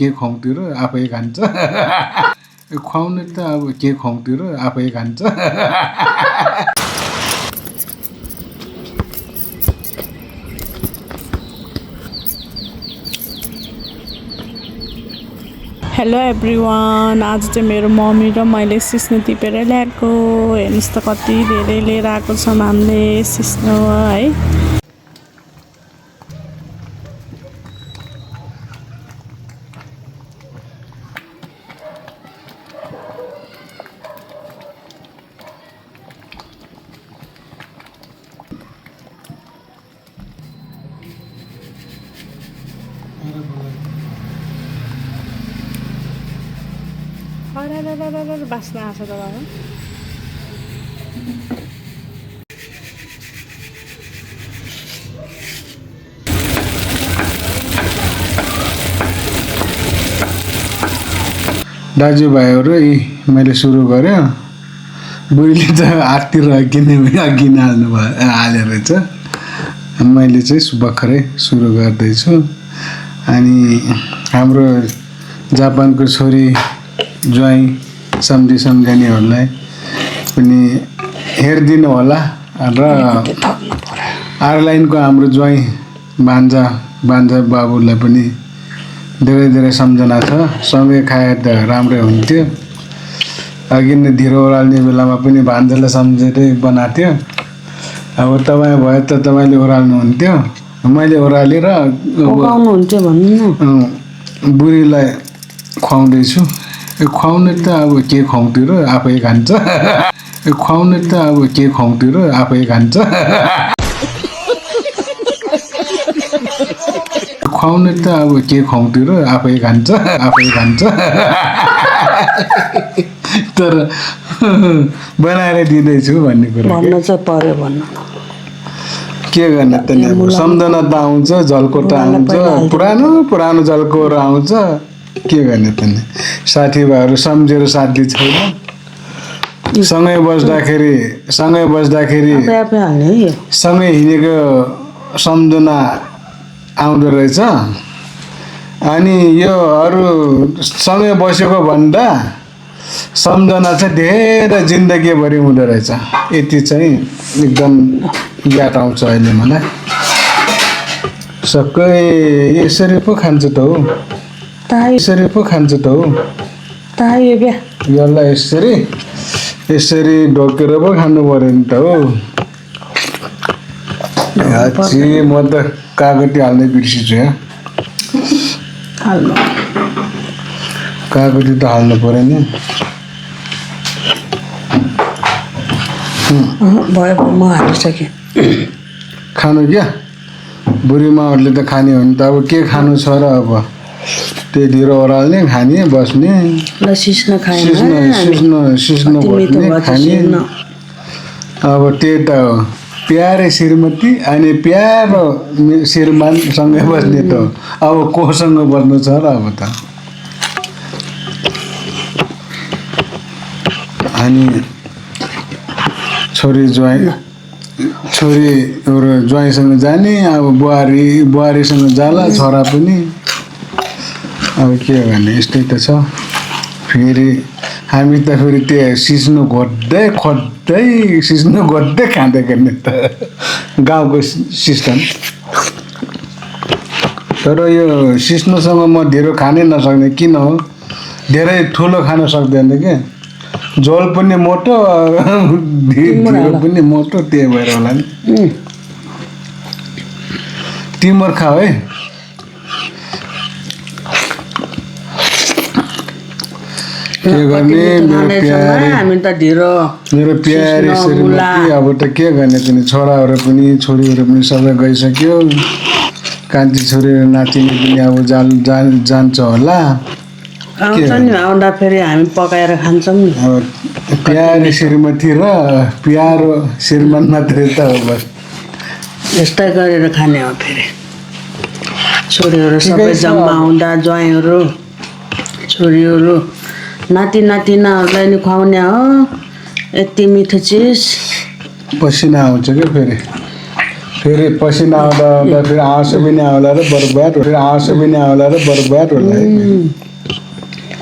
के खुवाउँथ्यो र आफै खान्छ खुवाउने त अब के खुवाउँथ्यो र आफै खान्छ हेलो एभ्रिवान, आज चाहिँ मेरो मम्मी र मैले सिस्नो टिपेर ल्याएको। हेर्नुहोस् त कति धेरै लिएर आएको छौँ हामीले सिस्नो है। बास्न आएको छ तपाईँ दाजुभाइहरू मैले सुरु गरेँ बुढीले त हाततिर अघि हालेर रहेछ मैले चाहिँ भर्खरै सुरु गर्दैछु। अनि हाम्रो जापानको छोरी ज्वाइँ सम्झी सम्झानीहरूलाई पनि हेरिदिनु होला र आयरल्यान्डको हाम्रो ज्वाइँ भान्जा बाबुलाई पनि धेरै धेरै सम्झना छ। सँगै खाए त राम्रै हुन्थ्यो। अघि नै ढिँडो ओह्राल्ने बेलामा पनि भान्जालाई सम्झेरै बनाएको थियो। अब तपाईँ भए त तपाईँले ओह्राल्नुहुन्थ्यो, मैले ओह्रालेर बुढीलाई खुवाउँदैछु। खुवाउने त अब के खुवाउँथ्यो र आफै खान्छ खुवाउने त अब के खुवाउँथ्यो र आफै खान्छ खुवाउने त अब के खुवाउँथ्यो र आफै खान्छ तर बनाएर दिँदैछु भन्ने कुरा भन्न चाहिँ पर्यो भन्नु के गर्ने त नि। सम्झना त आउँछ, झल्कोट आउँछ, पुरानो झल्कोहरू आउँछ, के गर्ने त नि। साथीभाइहरू सम्झेर साथी छैन। सँगै बस्दाखेरि सँगै हिँडेको सम्झना आउँदो रहेछ। अनि यो अरू सँगै बसेको भन्दा सम्झना चाहिँ धेरै जिन्दगीभरि हुँदो रहेछ। यति चाहिँ एकदम याद आउँछ अहिले मलाई। सबै यसरी पो खान्छ त हौ, यसरी पो खान्छ त हौ, यसलाई यसरी ढोकेर पो खानु पर्यो नि त हौ। म त कागती हाल्नै बिर्सिन्छु यहाँ। कागती त हाल्नु पर्यो नि। भयो म हालिसकेँ। खानु क्या बुढीमाहरूले त खाने हो नि त। अब के खानु छ र, अब त्यही ढिँडो ओह्राल्ने, खाने, बस्ने, सिस्नो घोट्ने, खाने। अब त्यही त हो प्यारे श्रीमती अनि प्यारो श्रीमान सँगै बस्ने त हो। अब कोसँग बस्नु छ र अब त। अनि छोरीहरू ज्वाइँसँग जाने, अब बुहारीसँग जाला, छोरा पनि। अब के गर्ने, यस्तै त छ। फेरि हामी त फेरि त्यो सिस्नो घोट्दै खाँदै गर्ने त गाउँको सिस्टम। तर यो सिस्नोसँग म ढिँडो खानै नसक्ने। किन हो, धेरै ठुलो खान सक्दैन क्या। झोल पनि मोटो, ढिँडो पनि मोटो, त्यही भएर होला नि। तिम्रो खाऊ है। के गर्ने मेरो प्यारे श्रीमती। अब त के गर्ने त नि। छोराहरू पनि छोरीहरू पनि सबै गइसक्यो। कान्छी छोरी नातिनी पनि अब जान्छ होला। आउँदा फेरि हामी पकाएर खान्छौँ नि। अब प्यारे श्रीमती र प्यारो श्रीमान मात्रै त हो बस। यस्तै गरेर खाने हो। फेरि छोरीहरू सबै जम्मा आउँदा ज्वाइँहरू छोरीहरू नाति नातिनाहरूलाई नि खुवाउने हो। यति मिठो चिज पसिना आउँछ क्या फेरि फेरि पसिना आउँदा फेरि आँसु पनि आउला र बर्बाद फेरि आँसु पनि आउला र बर्बाद होला है।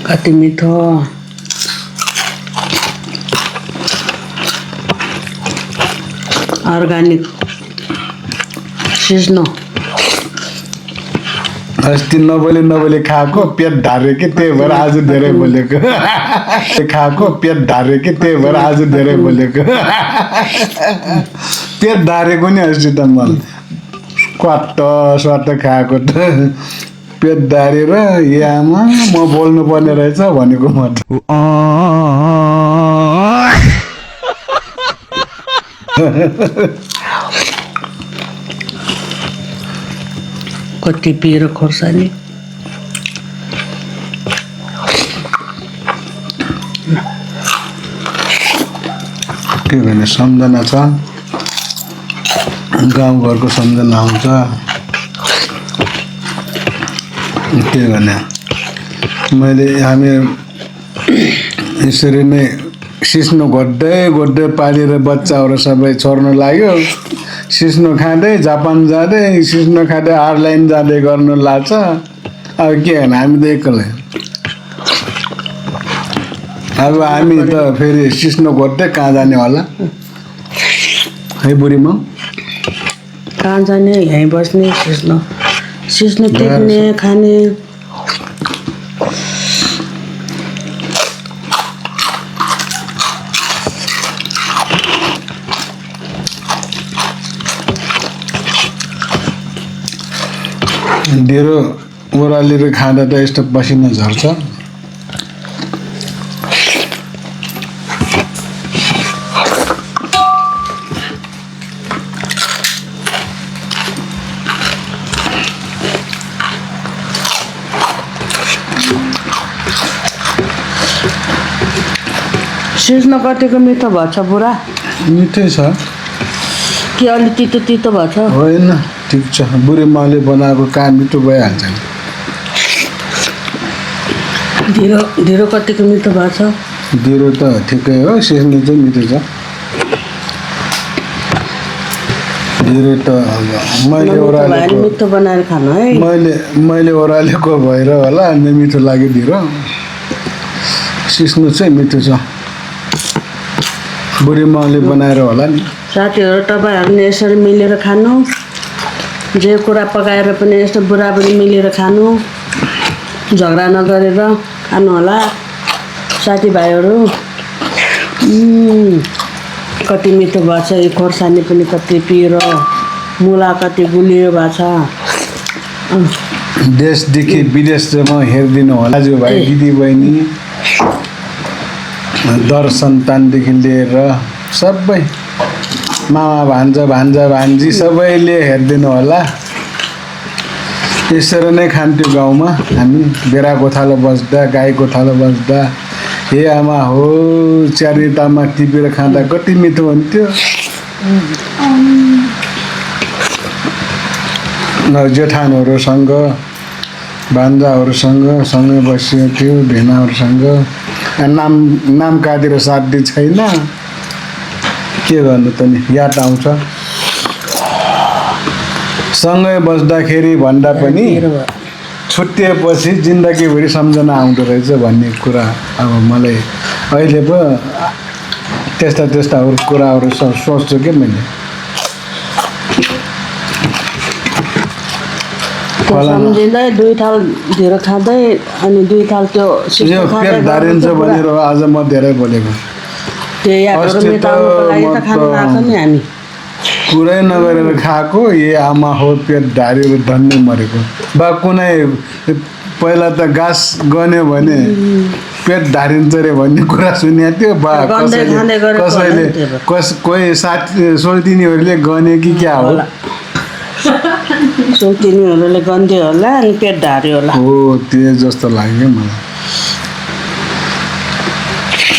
कति मिठो। अर्ग्यानिक सिस्नो। अस्ति नबोली खाएको पेट ढार्यो कि त्यही भएर आज धेरै बोलेको खाएको पेट ढार्यो कि त्यही भएर आज धेरै बोलेको पेट ढारेको नि अस्ति त मलाई क्वाट्ट स्वाट्ट खाएको त पेट ढारेर ए आमा म बोल्नु पर्ने रहेछ भनेको म कति पिरो खोर्सानी। के भने सम्झना छ, गाउँघरको सम्झना आउँछ। के भने हामी यसरी नै सिस्नो गोड्दै पालेर बच्चाहरू सबै छोड्नु लाग्यो। सिस्नो खाँदै जापान जाँदै सिस्नो खाँदै आयरल्यान्ड जाँदै गर्नु लाग्छ। अब के भने हामी त एक्लै अब हामी त फेरि सिस्नो गोड्दै कहाँ जाने होला है बुढीमा? कहाँ जाने, यहीँ बस्ने। सिस्नो टिप्ने खाने। ढेँडो ओह्रालेर खाँदा त यस्तो पसिना झर्छ। सिस्नो कतिको मिठो भएछ बुढा? मिठै छ कि अलि तितो तितो भएछ? होइन, ठिक छ। बुढी माले बनाएको कहाँ मिठो भइहाल्छ नि। ढिँडो कतिको मिठो भएछ? ढिँडो त ठिकै हो, सिस्नो चाहिँ मिठो छ। ढिँडो त मैले ओह्रालेको मिठो बनाएर खानु है। मैले ओह्रालेको भएर होला अनि मिठो लाग्यो ढिँडो। सिस्नो चाहिँ मिठो छ, बुढी माले बनाएर होला नि। साथीहरू तपाईँहरूले यसरी मिलेर खानु, जे कुरा पकाएर पनि यस्तो बुढाबुढी मिलेर खानु, झगडा नगरेर खानु होला साथीभाइहरू। कति मिठो भएछ। यो खोर्सानी पनि कति पिरो, मुला कति गुलियो भएछ। देशदेखि विदेशसम्म हेरिदिनु होला दाजुभाइ दिदीबहिनी, दर सन्तानदेखि लिएर सबै मामा भान्जा भान्जी सबैले हेरिदिनु होला। यसरी नै खान्थ्यो गाउँमा हामी। बेरा गोथालो बस्दा, गाई गोथालो बस्दा, हे आमा हो च्यारितामा टिपेर खाँदा कति मिठो हुन्थ्यो। जेठानहरूसँग भान्जाहरूसँग सँगै बसिएको थियो, भेनाहरूसँग। नाम काटेर साध्य छैन, के गर्नु त नि, याद आउँछ। सँगै बस्दाखेरि भन्दा पनि छुट्टिएपछि जिन्दगीभरि सम्झना आउँदो रहेछ भन्ने कुरा अब मलाई अहिले पो त्यस्ता कुराहरू सोच्छु कि मैले। सम्झिँदै दुई थाल ढिँडो खाँदै अनि दुई थाल त्यो यो पेट धारिन्छ भनेर आज म धेरै बोलेको। त्यो यादहरू मेटाउनुको लागि त खानु लाग्छ नि हामी। कुरै नगरेर खाएको, ए आमा हो पेट ढारेर धन्ने मरेको। बा कुनै पहिला त घाँस गन्यो भने पेट ढारिन्छ रे भन्ने कुरा सुनेको थियो। बा कसैले कोही साथी सोल्टिनीहरूले गन्यो कि क्या हो, सोल्टिनीहरूले गन्थ्यो होला अनि पेट ढार्यो होला। हो त्यो जस्तो लाग्यो मलाई।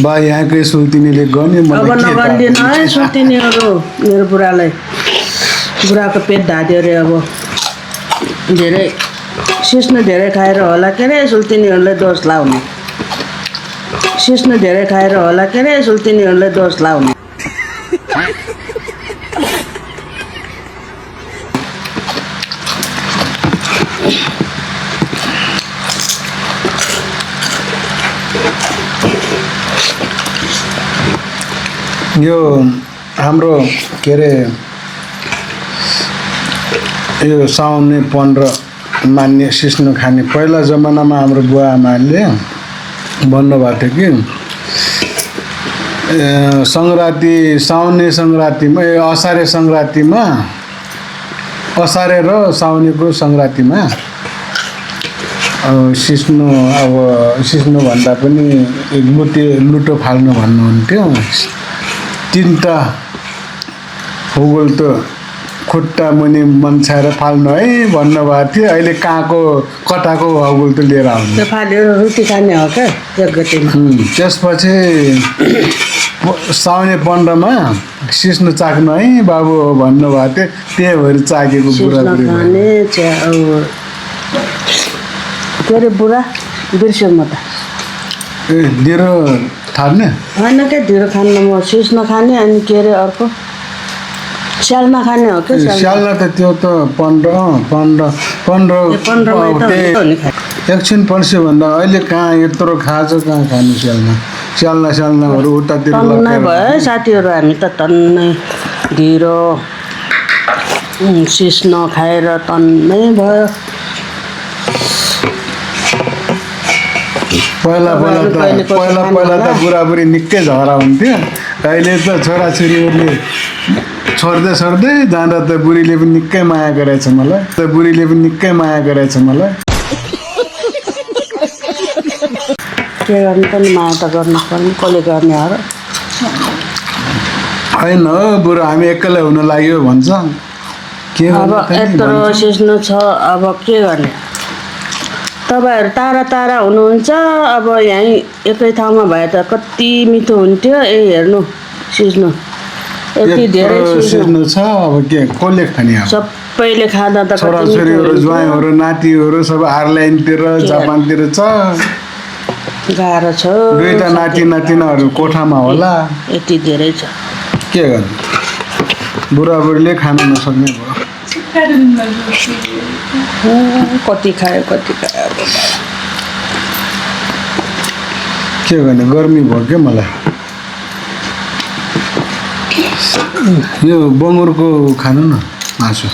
बा यहाँकै सुल्तिनीले गन्यो अब नगन्दिन है सुल्तिनीहरू। मेरो बुढाको पेट ढाड्यो अरे। अब धेरै सिस्नो धेरै खाएर होला के अरे सुल्तिनीहरूले दोष लाउने। सिस्नो धेरै खाएर होला के अरे सुल्तिनीहरूले दोष लाउने। यो हाम्रो के अरे यो साउने 15 मान्ने सिस्नो खाने पहिला जमानामा हाम्रो बुवा आमाले भन्नुभएको थियो कि सङ्क्रान्ति साउने सङ्क्रान्तिमा असारे सङ्क्रान्तिमा असारे र साउनेको सङ्क्रान्तिमा सिस्नो अब सिस्नो भन्दा पनि लुटो फाल्नु भन्नुहुन्थ्यो 3टा हुगुल त खुट्टा मुनि मन्छाएर फाल्नु है भन्नुभएको थियो। अहिले कहाँको कताको हगुल त लिएर आउनु त्यो फालेर रोटी खाने हो क्या 1 गतेमा। त्यसपछि साउने 15मा सिस्नो चाख्नु है बाबु भन्नुभएको थियो। त्यही भएर चाकेको बुढाबुढी खाने के अरे बुढा बिर्स्यो म त ढिँडो थाप्ने होइन क्या ढिँडो खान्न म सिस्नो खाने अनि के अरे अर्को स्यालमा खाने हो क्या स्यालमा त त्यो त 15 एकछिन पर्स्यो भन्दा अहिले कहाँ यत्रो खान्छ कहाँ खानु स्यालनाहरू उतातिर टन्नै भयो है साथीहरू हामी त टन्नै ढिँडो सिस्नो खाएर टन्नै भयो। पहिला त बुढाबुढी निकै झगडा हुन्थ्यो। अहिले त छोराछोरीहरूले छोड्दै जाँदा त बुढीले पनि निकै माया गरेछ मलाई के गर्नु पनि माया त गर्नु पर्ने कसले गर्ने हो र होइन हो बुढो हामी एक्लै हुन लाग्यो भन्छ के अब यत्रो सिस्नो छ अब के गर्ने। तपाईँहरू टाढा हुनुहुन्छ अब यहीँ एकै ठाउँमा भए त कति मिठो हुन्थ्यो। हेर्नु सिस्नो यति धेरै सिस्नो छ अब के कसले खाने अब सबैले खाँदा त छोराछोरीहरू ज्वाइँहरू नातिहरू सब आयरल्यान्डतिर जापानतिर छ गाह्रो छ। 2टा नातिनाहरू कोठामा होला यति धेरै छ के गर्नु बुढाबुढीले खान नसक्ने भयो। कति खायो के गर्ने गर्मी भयो क्या मलाई। यो बङ्गुरको खानु न मासु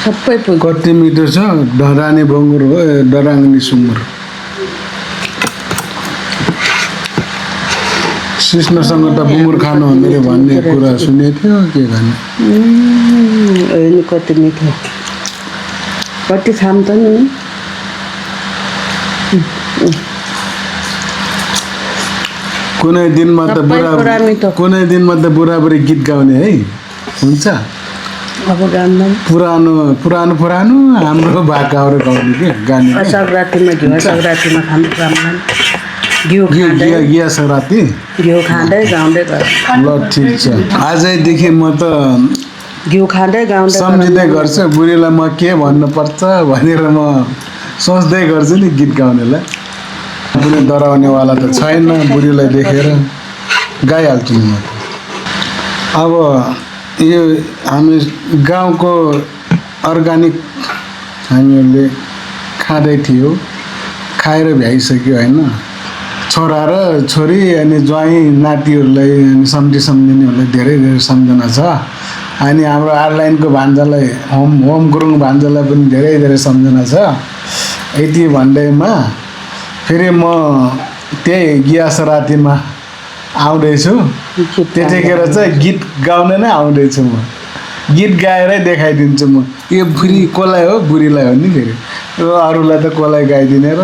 सबै कति मिठो छ। डराने बङ्गुर हो डराङ्गी सुँगुर सिस्नोसँग त बुङ्गुर खानु भनेर भन्ने कुरा सुनेको थियो के गर्ने। कति मिठो कति खाम त नि कुनै दिनमा त बुढाबुढी गीत गाउने है हुन्छ। अब गाउँदा पुरानो हाम्रो भाकाहरू गाउने के गाने सङ्क्रान्तिमा खानु घिउ सङ्क्रान्ति घिउ खाँदै गाउँदै ल ठिक छ। आजैदेखि म त घिउ खाँदै गाउँदै सम्झिँदै गर्छु बुढीलाई म के भन्नुपर्छ भनेर म सोच्दै गर्छु नि गीत गाउनेलाई। कुनै डराउनेवाला त छैन बुढीलाई देखेर गाइहाल्छु नि म। अब यो हामी गाउँको अर्ग्यानिक हामीहरूले खाँदै थियो खाएर भ्याइसक्यो होइन। छोरा र छोरी अनि ज्वाइँ नातिहरूलाई सम्झिनेहरूलाई धेरै सम्झना छ। अनि हाम्रो आयरल्यान्डको भान्जालाई होम गुरुङ भान्जालाई पनि धेरै सम्झना छ। यति भन्दैमा फेरि म त्यही गियास रातिमा आउँदैछु त्यतिखेर चाहिँ गीत गाउन नै आउँदैछु म। गीत गाएरै देखाइदिन्छु म। यो फेरि कसलाई हो बुढीलाई हो नि फेरि अरूलाई त कसलाई गाइदिने र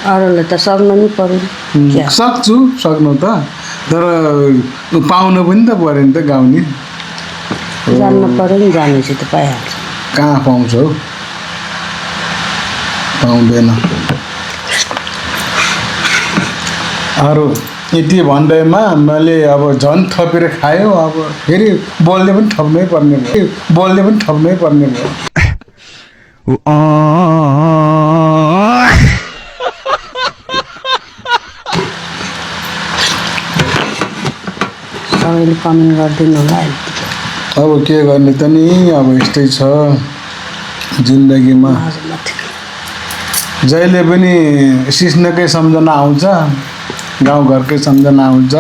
अरूलाई त सक्नु नि पर्यो। सक्नु त तर पाउनु पनि त पऱ्यो नि त गाउने जान्नु पर्यो नि जानेपछि त पाइहाल्छ। कहाँ पाउँछ हौ पाउँदैन। अरू यति भन्दैमा मैले अब झन् थपेर खायो। अब फेरि बोल्ने पनि थप्नै पर्ने भयो सबैले कमेन्ट गरिदिनु होला अब के गर्ने त नि अब यस्तै छ जिन्दगीमा जहिले पनि सिस्नकै सम्झना आउँछ गाउँघरकै सम्झना आउँछ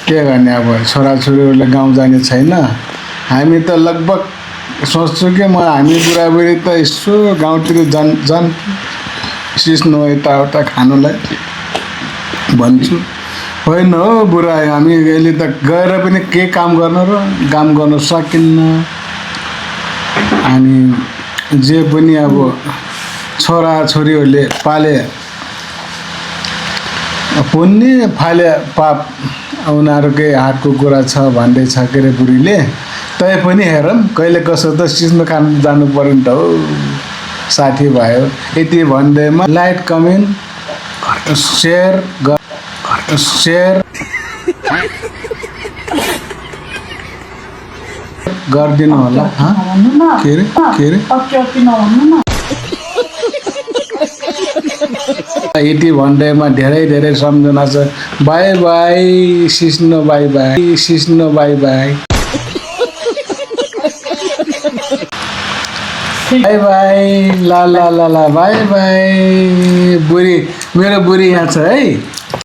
के गर्ने अब छोराछोरीहरूले गाउँ जाने छैन हामी त लगभग सोच्छु कि हामी बुढाबुढी त यसो गाउँतिर जान सिस्नो यताउता खानुलाई भन्छु होइन हो बुढा हामी अहिले त गएर पनि के काम गर्नु र काम गर्नु सकिन्न अनि जे पनि अब छोराछोरीहरूले पाले पुण्य फाले पाप उनीहरूकै हातको कुरा छ भन्दैछ के अरे बुढीले तै पनि हेरौँ कहिले कसो त सिस्नो खानु जानु पर्यो नि त हो साथी भयो यति भन्दैमा लाइक कमेन्ट सेयर गरिदिनु होला के अरे यति भन्दैमा धेरै धेरै सम्झना छ बाई बाई सिस्नो बाई बाई सिस्नो बाई बाई बाई बाई ला ला ला ला बाई बाई बुढी मेरो बुढी यहाँ छ है